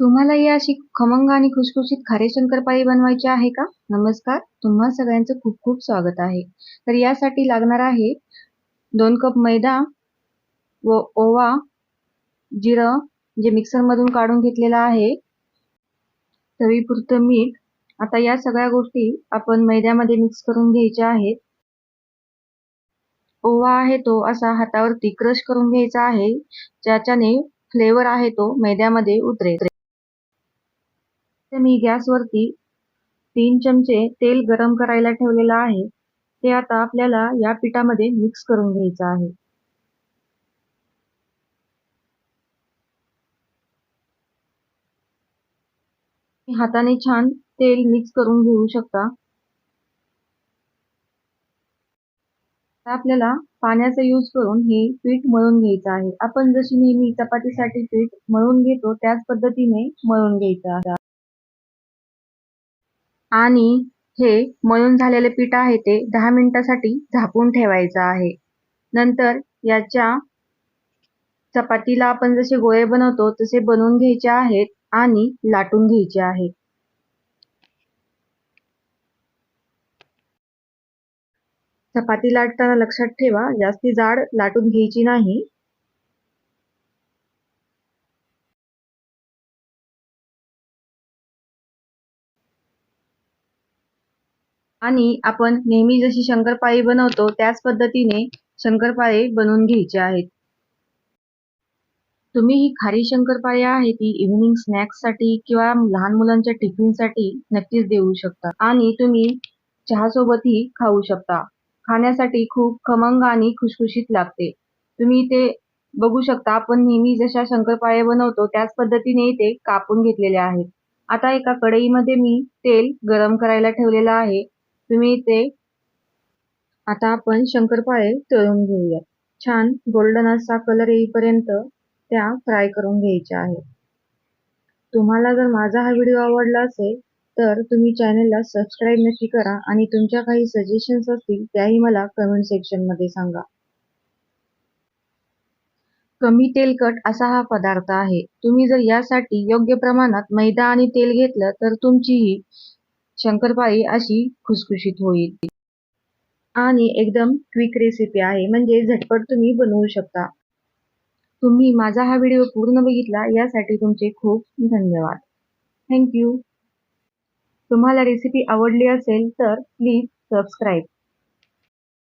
तुम्हालाही अशी खमंग आणि खुसखुशीत खारी शंकरपाळी बनवायची आहे का? नमस्कार, तुम्हा सगळ्यांचं खूप खूप स्वागत आहे. तर यासाठी लागणार आहे 2 कप मैदा व ओवा, जिरं जे मिक्सरमधून काढून घेतलेलं आहे, चवीपुरतं मीठ. आता या सगळ्या गोष्टी आपण मैद्यामध्ये मिक्स करून घ्यायच्या आहेत. ओवा आहे तो असा हातावरती क्रश करून घ्यायचा आहे, ज्याच्याने फ्लेवर आहे तो मैद्यामध्ये उतरेल. तर मी गॅसवरती 3 चमचे तेल गरम करायला ठेवलेलं आहे. ते आता आपल्याला या पिठामध्ये मिक्स करून घ्यायचं आहे. हाताने छान तेल मिक्स करून घेऊ शकता. आपल्याला पाण्याचा यूज करून हे पीठ मळून घ्यायचं आहे. आपण जशी नेहमी चपातीसाठी पीठ मळून घेतो त्याच पद्धतीने मळून घ्यायचं आहे. आणि हे मळून झालेले पीठ आहे ते 10 मिनिटासाठी झाकून ठेवायचं आहे. नंतर याच्या चपातीला आपण जसे गोळे बनवतो तसे बनवून घ्यायचे आहेत आणि लाटून घ्यायचे आहेत. चपाती लाटताना लक्षात ठेवा जास्ती जाड लाटून घ्यायची नाही. आणि आपण नेहमी जशी शंकरपाळी बनवतो त्याच पद्धतीने शंकरपाळे बनवून घ्यायचे आहेत. तुम्ही ही खारी शंकरपाळी आहे ती इव्हिनिंग स्नॅक्ससाठी किंवा लहान मुलांच्या टिफिनसाठी नक्कीच देऊ शकता आणि तुम्ही चहासोबतही खाऊ शकता. खाण्यासाठी खूप खमंग आणि खुसखुशीत लागते. तुम्ही ते बघू शकता आपण नेहमी जशा शंकरपाळ्या बनवतो त्याच पद्धतीने ते कापून घेतलेले आहेत. आता एका कढईमध्ये मी तेल गरम करायला ठेवलेलं आहे. तुम्ही ते आता आपण शंकरपाळे तळून घेऊया. छान गोल्डन असा कलर येईपर्यंत त्या फ्राय करून घ्यायच्या आहेत. तुम्हाला जर माझा हा व्हिडिओ आवडला असेल तर तुम्ही चॅनलला सबस्क्राईब नक्की करा आणि तुमच्या काही सजेशन्स असतील त्याही मला कमेंट सेक्शनमध्ये सांगा. कमी तेलकट असा हा पदार्थ आहे. तुम्ही जर यासाठी योग्य प्रमाणात मैदा आणि तेल घेतलं तर तुमची ही शंकरपाळी अशी खुसखुशीत होईल. आणि एकदम क्विक रेसिपी आहे म्हणजे झटपट तुम्ही बनवू शकता. तुम्ही माझा हा व्हिडिओ पूर्ण बघितला यासाठी तुमचे खूप धन्यवाद. Thank you. तुम्हाला रेसिपी आवडली असेल तर प्लीज सबस्क्राईब.